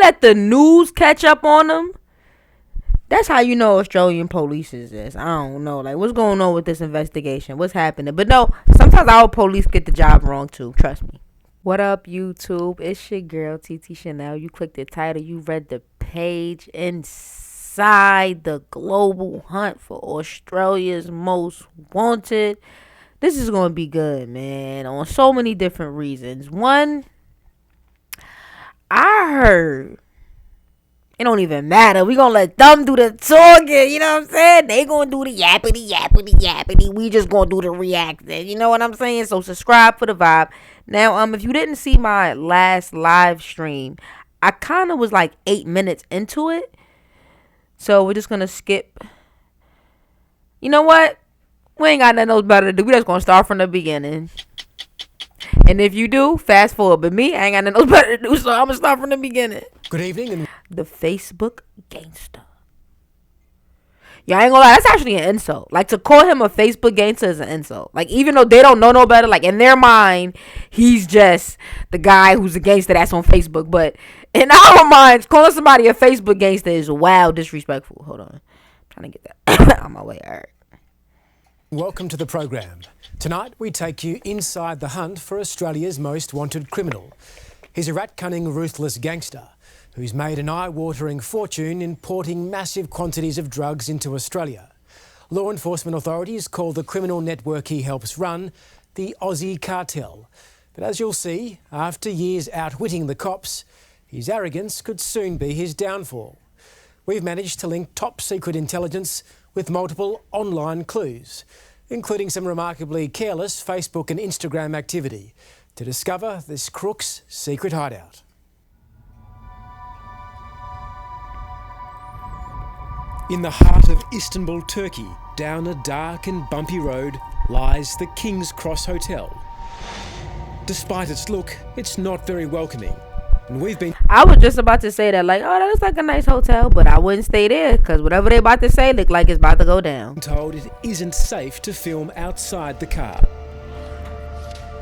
let the news catch up on him. That's how you know Australian police is this. I don't know. Like, what's going on with this investigation? What's happening? But no, sometimes our police get the job wrong too. Trust me. What up, YouTube? It's your girl, TT Shanell. You clicked the title. You read the page. Inside the global hunt for Australia's most wanted. This is going to be good, man. On so many different reasons. One, I heard it don't even matter. We gonna let them do the talking. You know what I'm saying? They gonna do the yappity. We just gonna do the reacting. You know what I'm saying? So subscribe for the vibe. Now, if you didn't see my last live stream, I kind of was like 8 minutes into it. So we're just gonna skip. You know what? We ain't got nothing else better to do. We just gonna start from the beginning. And if you do, fast forward. But me, I ain't got nothing else better to do, so I'm gonna start from the beginning. Good evening. The Facebook gangster. Yeah, I ain't gonna lie, that's actually an insult. Like, to call him a Facebook gangster is an insult. Like, even though they don't know no better, like, in their mind, he's just the guy who's a gangster that's on Facebook. But in our minds, calling somebody a Facebook gangster is wild disrespectful. Hold on. I'm trying to get that on my way. All right. Welcome to the program. Tonight, we take you inside the hunt for Australia's most wanted criminal. He's a rat-cunning, ruthless gangster who's made an eye-watering fortune importing massive quantities of drugs into Australia. Law enforcement authorities call the criminal network he helps run the Aussie cartel. But as you'll see, after years outwitting the cops, his arrogance could soon be his downfall. We've managed to link top-secret intelligence with multiple online clues, including some remarkably careless Facebook and Instagram activity, to discover this crook's secret hideout. In the heart of Istanbul, Turkey, down a dark and bumpy road, lies the King's Cross Hotel. Despite its look, it's not very welcoming. And I was just about to say that, like, oh, that looks like a nice hotel, but I wouldn't stay there because whatever they about to say look like it's about to go down. Told it isn't safe to film outside the car.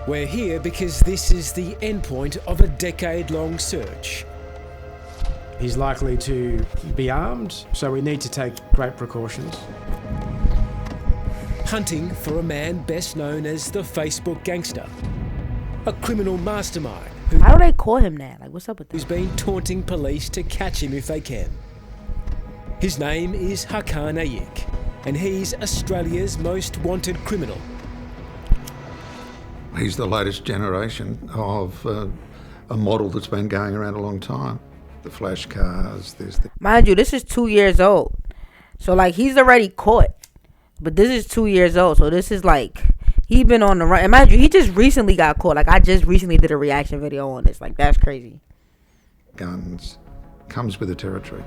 We're here because this is the endpoint of a decade-long search. He's likely to be armed, so we need to take great precautions. Hunting for a man best known as the Facebook gangster, a criminal mastermind. How do they call him that? Like, what's up with that? Who's been taunting police to catch him if they can. His name is Hakan Ayik, and he's Australia's most wanted criminal. He's the latest generation of a model that's been going around a long time. The flash cars, Mind you, this is 2 years old. So, like, he's already caught. But this is 2 years old. So, this is like, he been on the run. And mind you, he just recently got caught. Like, I just recently did a reaction video on this. Like, that's crazy. Guns comes with the territory.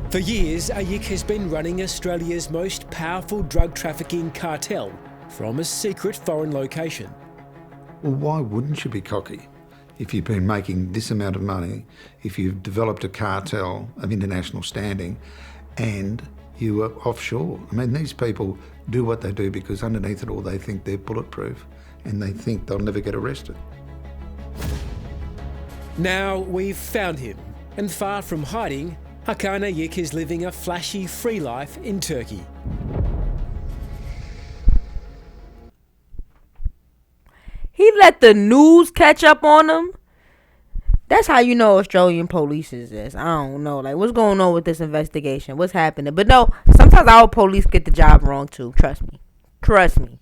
For years, Ayik has been running Australia's most powerful drug trafficking cartel from a secret foreign location. Well, why wouldn't you be cocky? If you've been making this amount of money, if you've developed a cartel of international standing, and you are offshore. I mean, these people do what they do because underneath it all, they think they're bulletproof and they think they'll never get arrested. Now we've found him, and far from hiding, Hakan Ayik is living a flashy, free life in Turkey. He let the news catch up on him. That's how you know Australian police is this. I don't know. Like, what's going on with this investigation? What's happening? But no, sometimes our police get the job wrong too. Trust me. Trust me.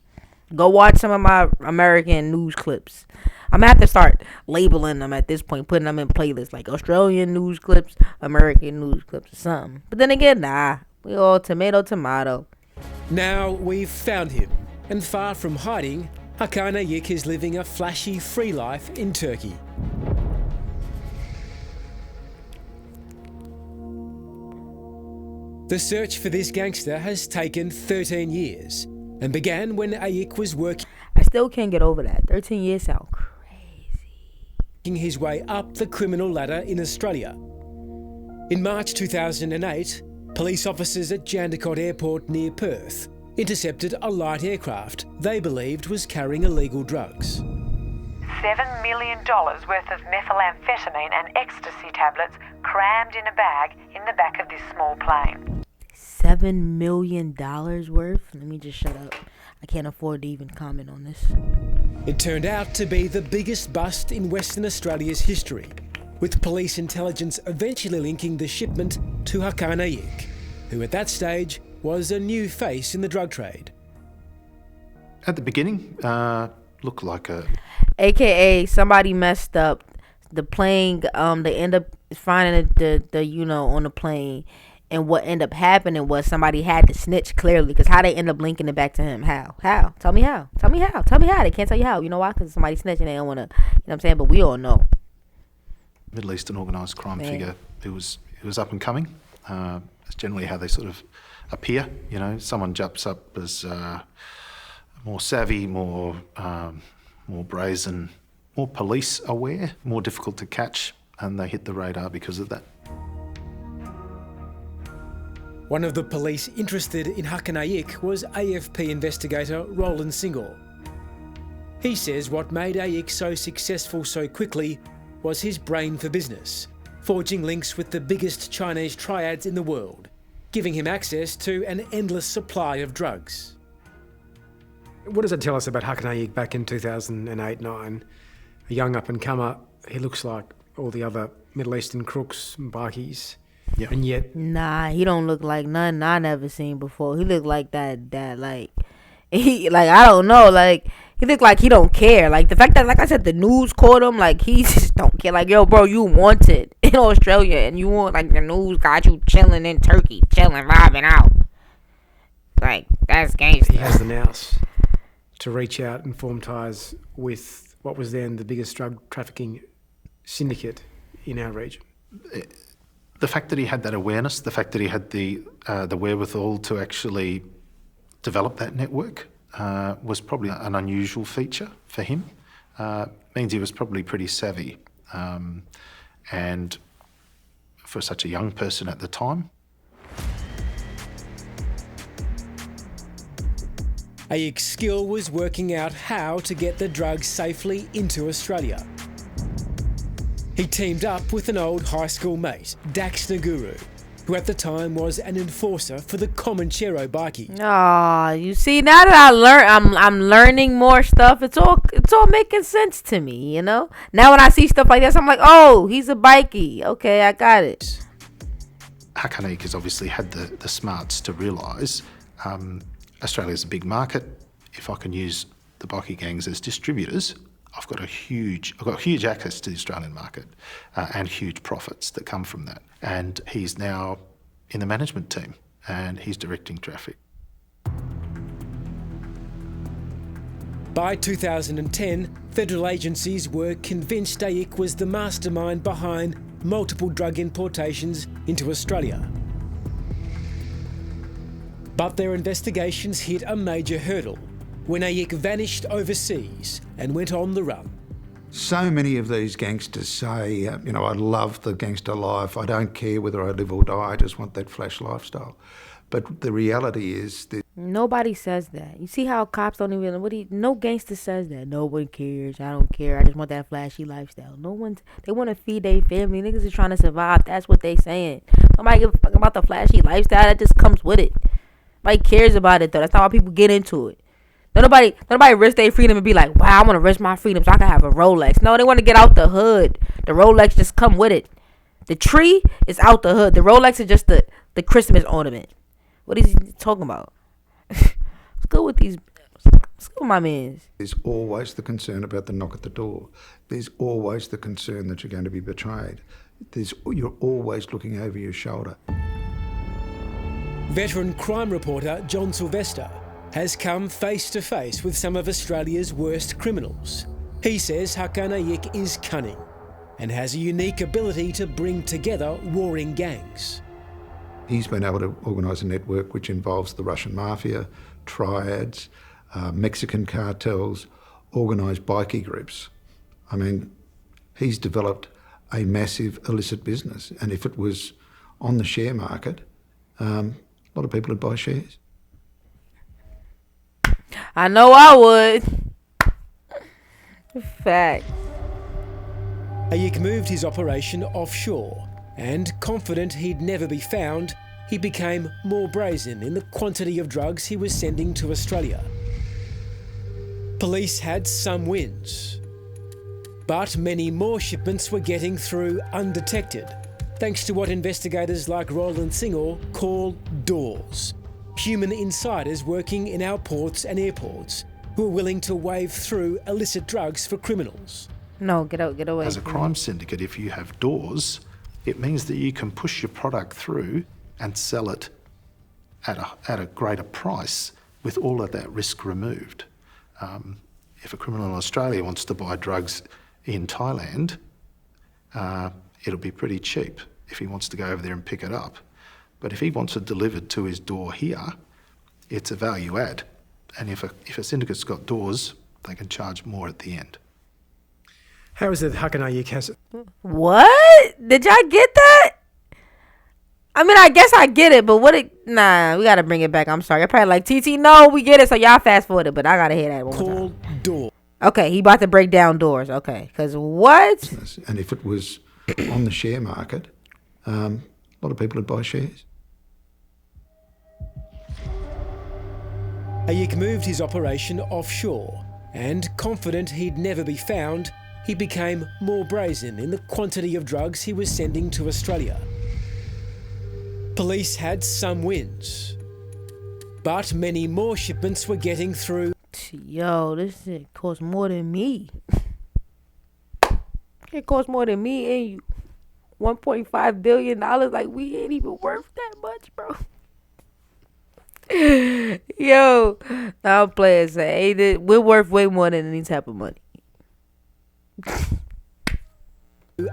Go watch some of my American news clips. I'm going to have to start labeling them at this point, putting them in playlists like Australian news clips, American news clips, or something. But then again, nah. We all tomato. Now we've found him, and far from hiding, Hakan Ayik is living a flashy, free life in Turkey. The search for this gangster has taken 13 years and began when Ayik was working. I still can't get over that. 13 years sound crazy. His way up the criminal ladder in Australia. In March 2008, police officers at Jandakot Airport near Perth intercepted a light aircraft they believed was carrying illegal drugs. $7 million worth of methamphetamine and ecstasy tablets crammed in a bag in the back of this small plane. $7 million worth? Let me just shut up. I can't afford to even comment on this. It turned out to be the biggest bust in Western Australia's history, with police intelligence eventually linking the shipment to Hakan Ayik, who at that stage was a new face in the drug trade. At the beginning, looked like a... AKA somebody messed up the plane. They end up finding the on the plane. And what ended up happening was somebody had to snitch clearly. Because how they end up linking it back to him? How? Tell me how. Tell me how. They can't tell you how. You know why? Because somebody snitched and they don't want to, you know what I'm saying? But we all know. Middle Eastern organised crime figure who was up and coming. That's generally how they sort of appear. Someone jumps up as more savvy, more brazen, more police aware, more difficult to catch, and they hit the radar because of that. One of the police interested in Hakan Ayik was AFP investigator Roland Singhal. He says what made Ayik so successful so quickly was his brain for business, forging links with the biggest Chinese triads in the world, giving him access to an endless supply of drugs. What does it tell us about Hakan Ayik back in 2008-9? A young up-and-comer, he looks like all the other Middle Eastern crooks and bikies. Yeah. And yet... Nah, he don't look like nothing I never seen before. He look like that I don't know, he look like he don't care. Like, the fact that, like I said, the news caught him, like, he just don't care. Like, yo, bro, you wanted in Australia, and you want, like, the news got you chilling in Turkey, vibing out. Like, that's gangster. He has the nous to reach out and form ties with what was then the biggest drug trafficking syndicate in our region. The fact that he had that awareness, the fact that he had the wherewithal to actually develop that network was probably an unusual feature for him. Means he was probably pretty savvy. And for such a young person at the time. Ayik's skill was working out how to get the drugs safely into Australia. He teamed up with an old high school mate, Dax Naguru, who at the time was an enforcer for the Comanchero bikie. Ah, you see, now that I'm learning more stuff. It's all making sense to me, Now when I see stuff like this, I'm like, oh, he's a bikie. Okay, I got it. Hakan Ayik has obviously had the smarts to realise Australia's a big market. If I can use the bikie gangs as distributors, I've got huge access to the Australian market and huge profits that come from that. And he's now in the management team and he's directing traffic. By 2010, federal agencies were convinced Ayik was the mastermind behind multiple drug importations into Australia. But their investigations hit a major hurdle when Ayik vanished overseas and went on the run. So many of these gangsters say, I love the gangster life. I don't care whether I live or die. I just want that flash lifestyle. But the reality is that nobody says that. You see how cops don't even, no gangster says that. No one cares. I don't care. I just want that flashy lifestyle. They want to feed their family. Niggas is trying to survive. That's what they saying. Nobody give a fuck about the flashy lifestyle. That just comes with it. Nobody cares about it though. That's not why people get into it. Nobody risk their freedom and be like, wow, I want to risk my freedom so I can have a Rolex. No, they want to get out the hood. The Rolex just come with it. The tree is out the hood. The Rolex is just the Christmas ornament. What is he talking about? Let's go with my mans. There's always the concern about the knock at the door. There's always the concern that you're going to be betrayed. You're always looking over your shoulder. Veteran crime reporter John Sylvester has come face to face with some of Australia's worst criminals. He says Hakan Ayik is cunning and has a unique ability to bring together warring gangs. He's been able to organise a network which involves the Russian mafia, triads, Mexican cartels, organised bikie groups. I mean, he's developed a massive illicit business, and if it was on the share market, a lot of people would buy shares. I know I would. Fact. Ayik moved his operation offshore, And confident he'd never be found, he became more brazen in the quantity of drugs he was sending to Australia. Police had some wins, but many more shipments were getting through undetected, thanks to what investigators like Roland Singor call doors. Human insiders working in our ports and airports who are willing to wave through illicit drugs for criminals. No, get out, get away. As a crime syndicate, if you have doors, it means that you can push your product through and sell it at a greater price with all of that risk removed. If a criminal in Australia wants to buy drugs in Thailand, it'll be pretty cheap if he wants to go over there and pick it up. But if he wants it delivered to his door here, it's a value add. And if a syndicate's got doors, they can charge more at the end. How is it Hakanayik has... What? Did y'all get that? I mean, I guess I get it, but nah, we gotta bring it back. I'm sorry. I probably like, TT, no, we get it, so y'all fast forward it, but I gotta hear that one more time. Door. Okay, he about to break down doors. Okay, because what? And if it was on the share market, a lot of people would buy shares. Ayik moved his operation offshore, and confident he'd never be found, he became more brazen in the quantity of drugs he was sending to Australia. Police had some wins, but many more shipments were getting through. Yo, this shit costs more than me. It costs more than me and you. $1.5 billion. Like, we ain't even worth that much, bro. Yo, I'm playing. Say, we're worth way more than any type of money.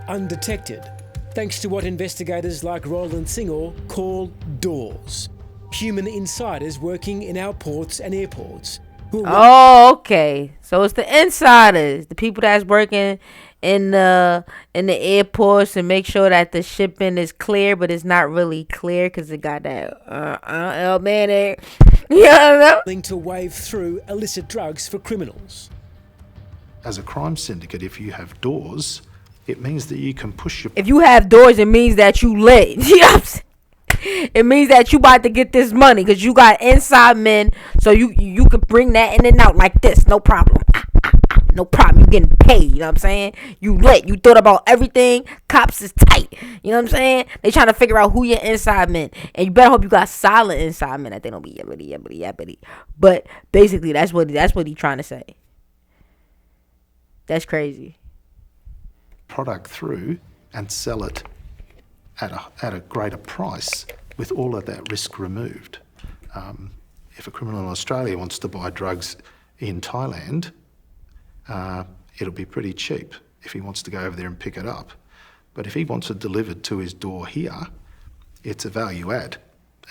Undetected, thanks to what investigators like Roland Singor call doors. Human insiders working in our ports and airports. Oh, okay. So it's the insiders, the people that's working in the airports and make sure that the shipping is clear, but it's not really clear because it got that man there. Yeah, willing to wave through illicit drugs for criminals. As a crime syndicate, if you have doors, it means that you can push your... If you have doors, it means that you lit. You know what I'm saying? It means that you about to get this money because you got inside men, so you could bring that in and out like this, no problem. No problem. You getting paid. You know what I'm saying? You lit. You thought about everything. Cops is tight. You know what I'm saying? They trying to figure out who your inside men, and you better hope you got solid inside men that they don't be yabbity. But basically, that's what he trying to say. That's crazy. Product through and sell it at a greater price with all of that risk removed. If a criminal in Australia wants to buy drugs in Thailand, it'll be pretty cheap if he wants to go over there and pick it up. But if he wants it delivered to his door here, it's a value add.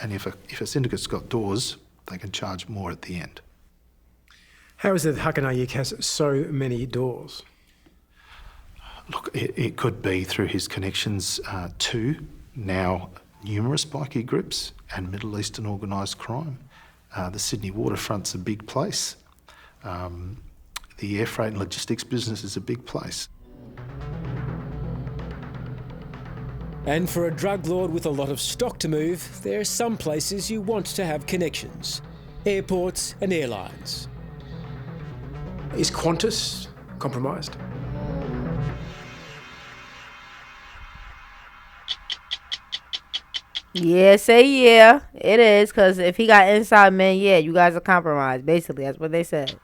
And if a syndicate's got doors, they can charge more at the end. How is it Hakanayik has so many doors? Look, it could be through his connections to now numerous bikie groups and Middle Eastern organised crime. The Sydney waterfront's a big place. The air freight and logistics business is a big place. And for a drug lord with a lot of stock to move, there are some places you want to have connections. Airports and airlines. Is Qantas compromised? Yeah, say yeah. It is, because if he got inside men, yeah, you guys are compromised. Basically, that's what they said.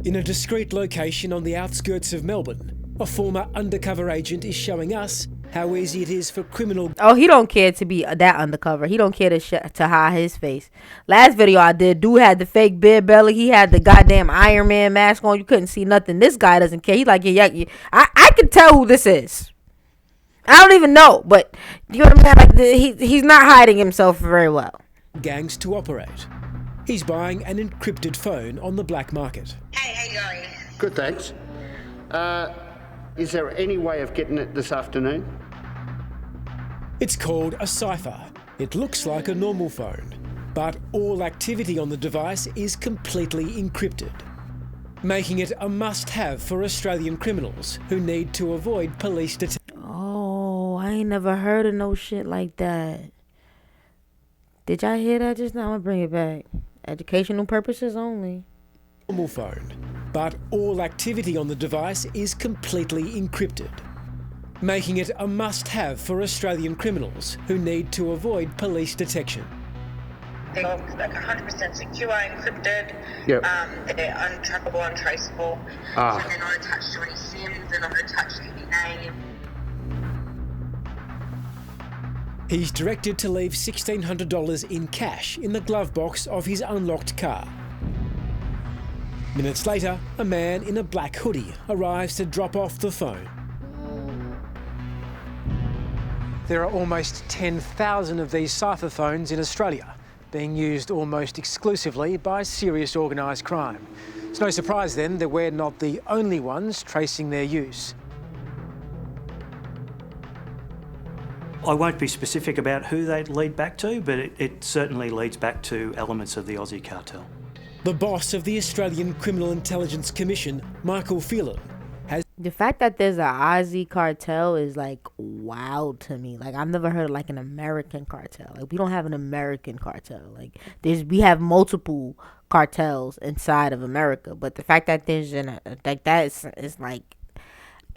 In a discreet location on the outskirts of Melbourne, a former undercover agent is showing us how easy it is for criminal... Oh, he don't care to be that undercover. He don't care to hide his face. Last video I did, dude had the fake beard belly. He had the goddamn Iron Man mask on. You couldn't see nothing. This guy doesn't care. He like, yeah. I can tell who this is. I don't even know, but you know what I mean? Like, he's not hiding himself very well. Gangs to operate. He's buying an encrypted phone on the black market. Hey, how you going? Good, thanks. Is there any way of getting it this afternoon? It's called a cipher. It looks like a normal phone, but all activity on the device is completely encrypted. making it a must-have for Australian criminals who need to avoid police detection. Oh, I ain't never heard of no shit like that. Did y'all hear that just now? I'm gonna bring it back. Educational purposes only. Normal phone, but all activity on the device is completely encrypted, making it a must-have for Australian criminals who need to avoid police detection. They're like 100% secure, encrypted. Yep. They're untrackable, untraceable. So they're not attached to any SIMs, they're not attached to any name. He's directed to leave $1,600 in cash in the glove box of his unlocked car. Minutes later, a man in a black hoodie arrives to drop off the phone. There are almost 10,000 of these cipher phones in Australia, being used almost exclusively by serious organised crime. It's no surprise then that we're not the only ones tracing their use. I won't be specific about who they lead back to, but it certainly leads back to elements of the Aussie cartel. The boss of the Australian Criminal Intelligence Commission, Michael Phelan, has... The fact that there's an Aussie cartel is like wild to me. Like, I've never heard of like an American cartel. Like, we don't have an American cartel. Like, we have multiple cartels inside of America, but the fact that there's like that is like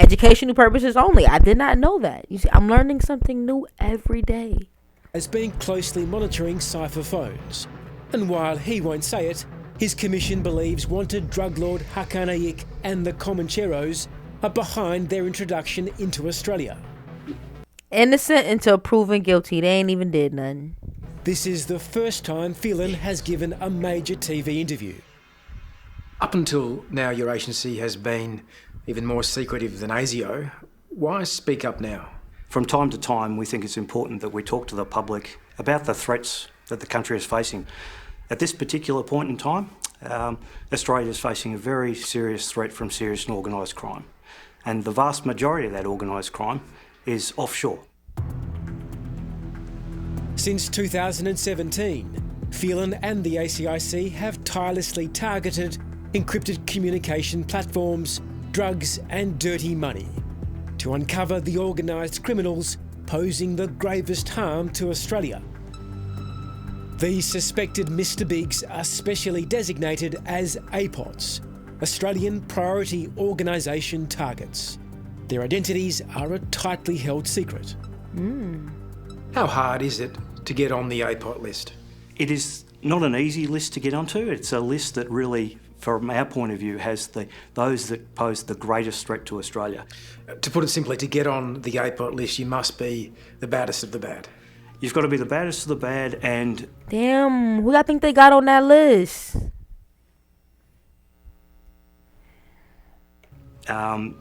educational purposes only. I did not know that. You see, I'm learning something new every day. Has been closely monitoring cipher phones, and while he won't say it, his commission believes wanted drug lord Hakan Ayik and the Comancheros are behind their introduction into Australia. Innocent until proven guilty. They ain't even did nothing. This is the first time Phelan has given a major TV interview. Up until now, your agency has been even more secretive than ASIO. Why speak up now? From time to time, we think it's important that we talk to the public about the threats that the country is facing. At this particular point in time, Australia is facing a very serious threat from serious and organised crime. And the vast majority of that organised crime is offshore. Since 2017, Phelan and the ACIC have tirelessly targeted encrypted communication platforms, drugs and dirty money to uncover the organised criminals posing the gravest harm to Australia. These suspected Mr. Bigs are specially designated as APOTs, Australian Priority Organisation Targets. Their identities are a tightly held secret. How hard is it to get on the APOT list? It is not an easy list to get onto. It's a list that really, from our point of view, has those that pose the greatest threat to Australia. To put it simply, to get on the APOT list, you must be the baddest of the bad. You've got to be the baddest of the bad, and... Damn, who y'all think they got on that list?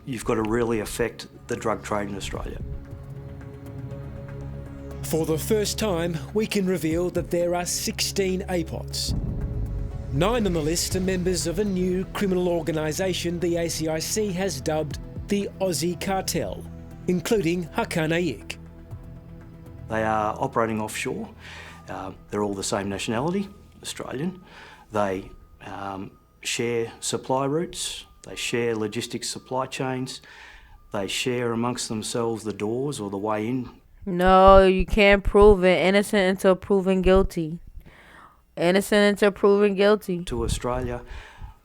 You've got to really affect the drug trade in Australia. For the first time, we can reveal that there are 16 APOTs. 9 on the list are members of a new criminal organisation the ACIC has dubbed the Aussie Cartel, including Hakan Ayik. They are operating offshore. They're all the same nationality, Australian. They share supply routes. They share logistics supply chains. They share amongst themselves the doors or the way in. No, you can't prove it. Innocent until proven guilty. Innocent until proven guilty. To Australia.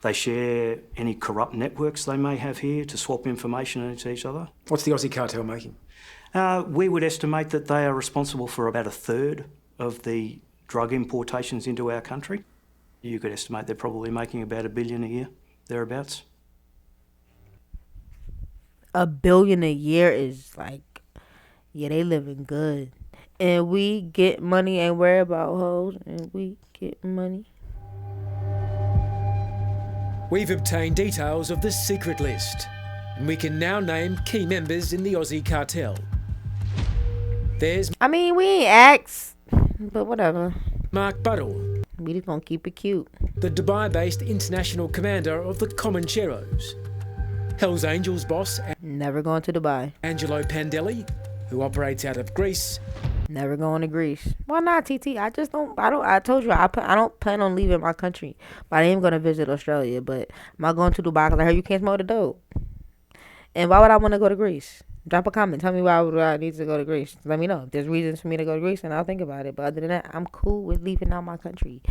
They share any corrupt networks they may have here to swap information into each other. What's the Aussie cartel making? We would estimate that they are responsible for about a third of the drug importations into our country. You could estimate they're probably making about $1 billion a year, thereabouts. $1 billion a year is like, yeah, they living good. And we get money and worry about hoes, and we get money. We've obtained details of the secret list, and we can now name key members in the Aussie cartel. There's... I mean, we ain't asked, but whatever. Mark Buddle. We just gonna keep it cute. The Dubai-based international commander of the Comancheros. Hell's Angels boss... Never going to Dubai. Angelo Pandelli, who operates out of Greece. Never going to Greece. Why not, TT? I just don't. I told you I don't plan on leaving my country, but I am gonna visit Australia. But am I going to Dubai? Because I heard you can't smoke the dope. And why would I want to go to Greece? Drop a comment. Tell me why would I need to go to Greece. Let me know. If there's reasons for me to go to Greece, and I'll think about it. But other than that, I'm cool with leaving out my country.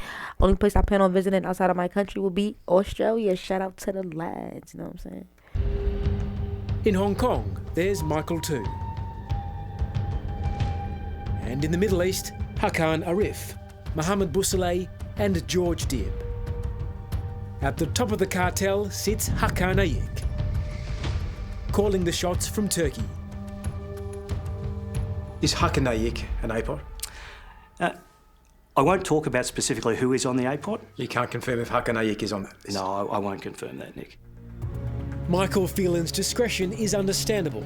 Only place I plan on visiting outside of my country will be Australia. Shout out to the lads. You know what I'm saying? In Hong Kong, there's Michael too. And in the Middle East, Hakan Arif, Mohammed Bousseleh and George Dibb. At the top of the cartel sits Hakan Ayik, calling the shots from Turkey. Is Hakan Ayik an APOT? I won't talk about specifically who is on the APOT. You can't confirm if Hakan Ayik is on that list? No, I won't confirm that, Nick. Michael Phelan's discretion is understandable,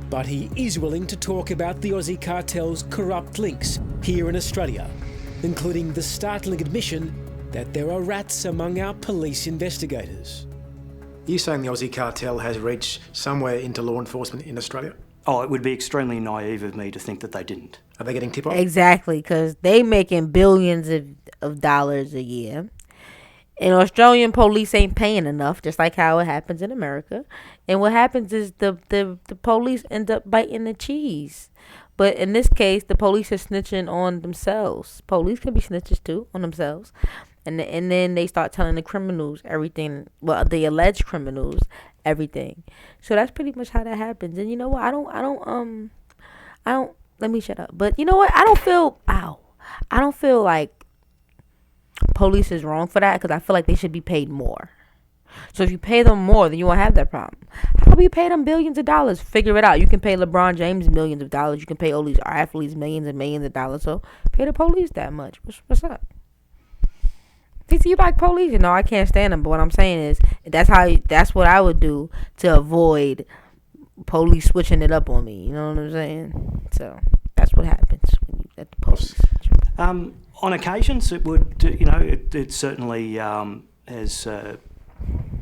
but he is willing to talk about the Aussie cartel's corrupt links here in Australia, including the startling admission that there are rats among our police investigators. Are you saying the Aussie cartel has reached somewhere into law enforcement in Australia? Oh, it would be extremely naive of me to think that they didn't. Are they getting tip-off? Exactly, because they making billions of dollars a year. And Australian police ain't paying enough, just like how it happens in America. And what happens is the police end up biting the cheese. But in this case, the police are snitching on themselves. Police can be snitches too on themselves. And then they start telling the criminals everything. Well, the alleged criminals everything. So that's pretty much how that happens. And you know what? I don't. Let me shut up. But you know what? I don't feel like police is wrong for that, because I feel like they should be paid more. So if you pay them more, then you won't have that problem. How do you pay them billions of dollars? Figure it out. You can pay LeBron James millions of dollars. You can pay all these athletes millions and millions of dollars. So pay the police that much. What's up? You like police? You know, I can't stand them. But what I'm saying is, that's what I would do to avoid police switching it up on me. You know what I'm saying? So that's what happens when you let the police. On occasions, it would, it certainly has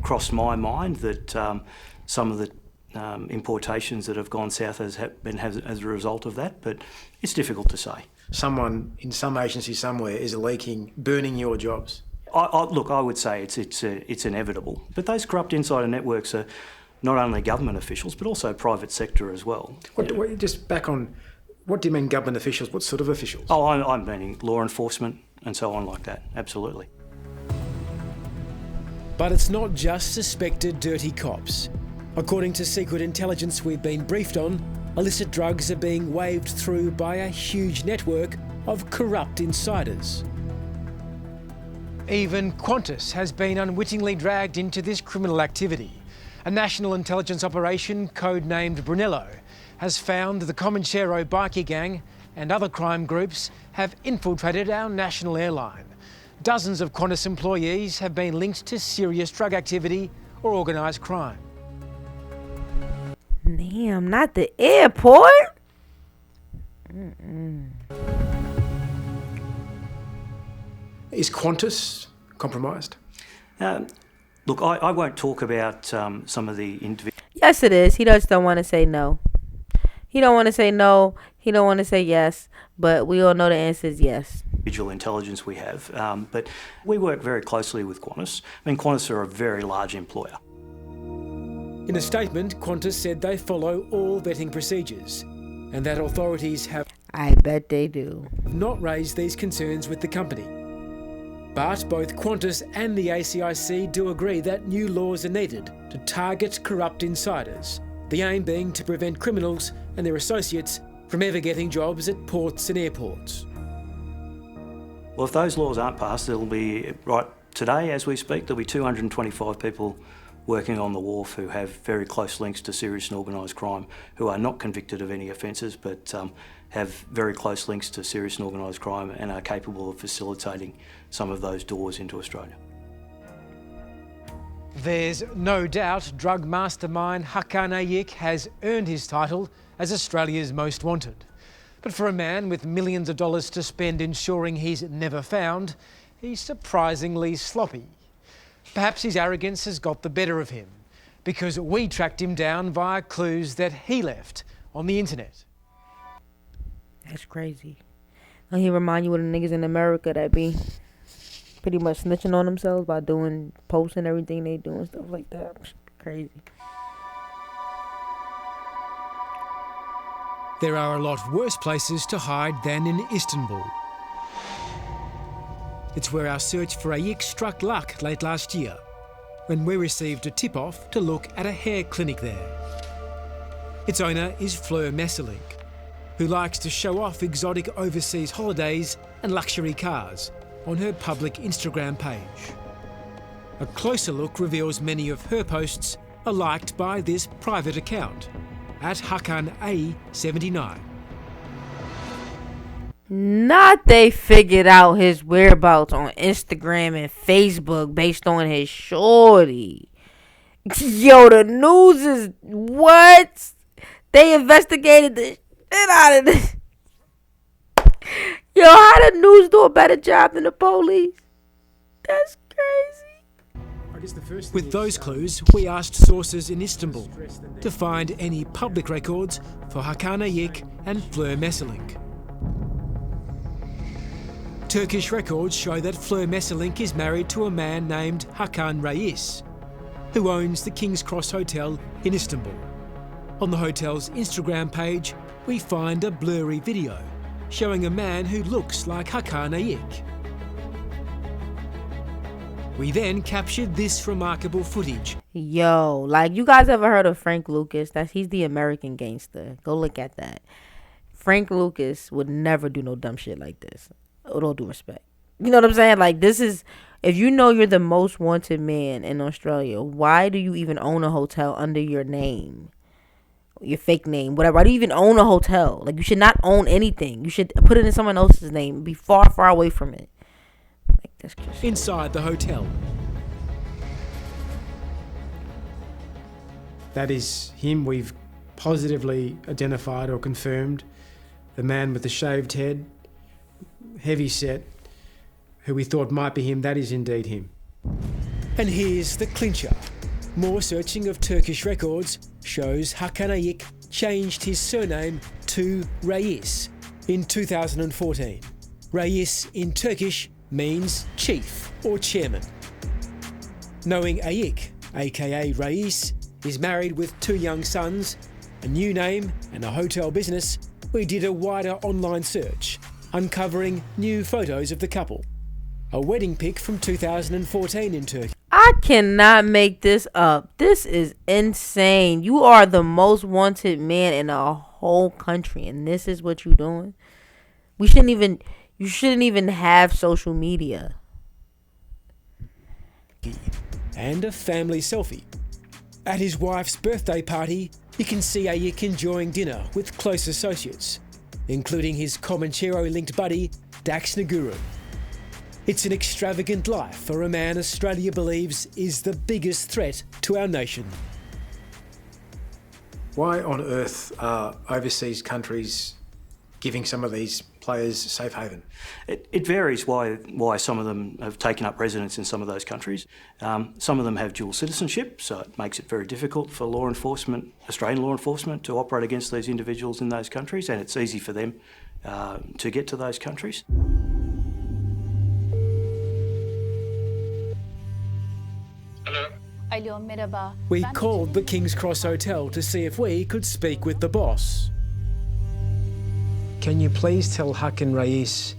crossed my mind that some of the importations that have gone south has been as a result of that, but it's difficult to say. Someone in some agency somewhere is burning your jobs. Look, I would say it's inevitable. But those corrupt insider networks are not only government officials, but also private sector as well. Just back on, what do you mean government officials? What sort of officials? Oh, I'm meaning law enforcement and so on like that, absolutely. But it's not just suspected dirty cops. According to secret intelligence we've been briefed on, illicit drugs are being waved through by a huge network of corrupt insiders. Even Qantas has been unwittingly dragged into this criminal activity. A national intelligence operation codenamed Brunello has found the Comanchero bikie gang and other crime groups have infiltrated our national airline. Dozens of Qantas employees have been linked to serious drug activity or organised crime. Damn, not the airport? Is Qantas compromised? Look, I won't talk about some of the individual... Yes, it is. He just don't want to say no. He don't want to say no. He don't want to say yes. But we all know the answer is yes. Individual intelligence we have. But we work very closely with Qantas. I mean, Qantas are a very large employer. In a statement, Qantas said they follow all vetting procedures and that authorities have... I bet they do. ...not raised these concerns with the company. But both Qantas and the ACIC do agree that new laws are needed to target corrupt insiders, the aim being to prevent criminals and their associates from ever getting jobs at ports and airports. Well, if those laws aren't passed, there'll be, right today as we speak, there'll be 225 people working on the wharf who have very close links to serious and organised crime, who are not convicted of any offences, but have very close links to serious and organised crime and are capable of facilitating some of those doors into Australia. There's no doubt drug mastermind Hakan Ayik has earned his title as Australia's most wanted. But for a man with millions of dollars to spend ensuring he's never found, he's surprisingly sloppy. Perhaps his arrogance has got the better of him, because we tracked him down via clues that he left on the internet. That's crazy. Don't he remind you of the niggas in America that be pretty much snitching on themselves by posting everything they do and stuff like that? Crazy. There are a lot worse places to hide than in Istanbul. It's where our search for Ayik struck luck late last year, when we received a tip-off to look at a hair clinic there. Its owner is Fleur Messelink, who likes to show off exotic overseas holidays and luxury cars on her public Instagram page. A closer look reveals many of her posts are liked by this private account, at Hakan A79. Not they figured out his whereabouts on Instagram and Facebook based on his shorty. Yo, the news is what? They investigated the shit out of this. Yo, how the news do a better job than the police? That's crazy. With those clues, we asked sources in Istanbul to find any public records for Hakan Ayik and Fleur Messelink. Turkish records show that Fleur Messelink is married to a man named Hakan Reis, who owns the King's Cross Hotel in Istanbul. On the hotel's Instagram page, we find a blurry video showing a man who looks like Hakan Ayik. We then captured this remarkable footage. Yo, like, you guys ever heard of Frank Lucas? He's the American gangster. Go look at that. Frank Lucas would never do no dumb shit like this. With all due respect. You know what I'm saying? Like, this is, if you know you're the most wanted man in Australia, why do you even own a hotel under your name? Your fake name, whatever. Why do you even own a hotel? Like, you should not own anything. You should put it in someone else's name. Be far, far away from it. Like, that's just inside the hotel. That is him. We've positively identified or confirmed the man with the shaved head, heavy set, who we thought might be him. That is indeed him. And here's the clincher. More searching of Turkish records shows Hakan Ayik changed his surname to Reis in 2014. Reis in Turkish means chief or chairman. Knowing Ayik, aka Reis, is married with 2 young sons, a new name and a hotel business, we did a wider online search, uncovering new photos of the couple. A wedding pic from 2014 in Turkey. I cannot make this up. This is insane. You are the most wanted man in the whole country, and this is what you're doing. You shouldn't even have social media. And a family selfie. At his wife's birthday party, you can see Ayik enjoying dinner with close associates, including his Comanchero-linked buddy, Dax Naguru. It's an extravagant life for a man Australia believes is the biggest threat to our nation. Why on earth are overseas countries giving some of these players safe haven? It varies why some of them have taken up residence in some of those countries. Some of them have dual citizenship, so it makes it very difficult for law enforcement, Australian law enforcement, to operate against these individuals in those countries, and it's easy for them to get to those countries. Alo, merhaba. We called the King's Cross Hotel to see if we could speak with the boss. Can you please tell Hakan Reis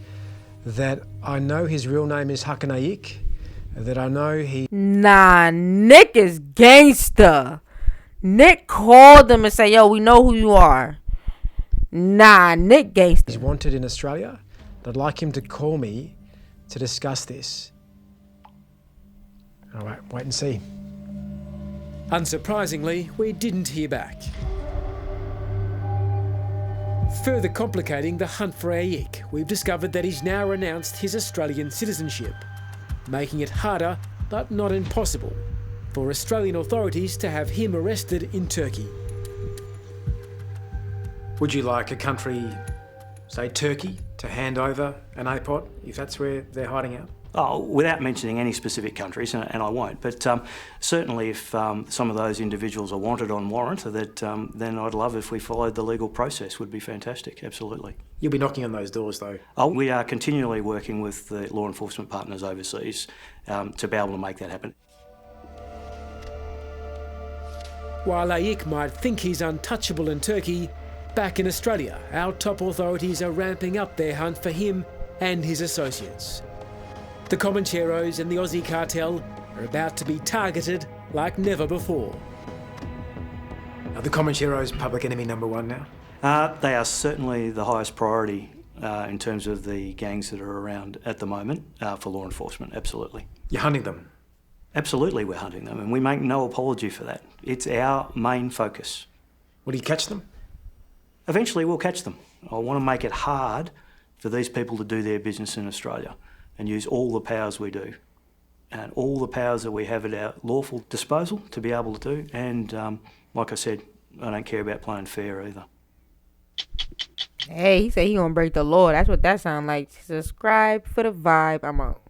that I know his real name is Hakan Ayik, that I know he... Nah, Nick is gangster. Nick called them and said, yo, we know who you are. Nah, Nick gangster. He's wanted in Australia. I'd like him to call me to discuss this. All right, wait and see. Unsurprisingly, we didn't hear back. Further complicating the hunt for Ayik, we've discovered that he's now renounced his Australian citizenship, making it harder, but not impossible, for Australian authorities to have him arrested in Turkey. Would you like a country, say Turkey, to hand over an APOT if that's where they're hiding out? Oh, without mentioning any specific countries, and I won't, but certainly if some of those individuals are wanted on warrant, then I'd love if we followed the legal process. Would be fantastic, absolutely. You'll be knocking on those doors, though. Oh, we are continually working with the law enforcement partners overseas to be able to make that happen. While Aik might think he's untouchable in Turkey, back in Australia, our top authorities are ramping up their hunt for him and his associates. The Comancheros and the Aussie cartel are about to be targeted like never before. Are the Comancheros public enemy number one now? They are certainly the highest priority in terms of the gangs that are around at the moment for law enforcement, absolutely. You're hunting them? Absolutely we're hunting them, and we make no apology for that. It's our main focus. Will you catch them? Eventually we'll catch them. I want to make it hard for these people to do their business in Australia and use all the powers we do and all the powers that we have at our lawful disposal to be able to do. And like I said, I don't care about playing fair either. Hey, he said he gonna break the law. That's what that sound like. Subscribe for the vibe. I'm out.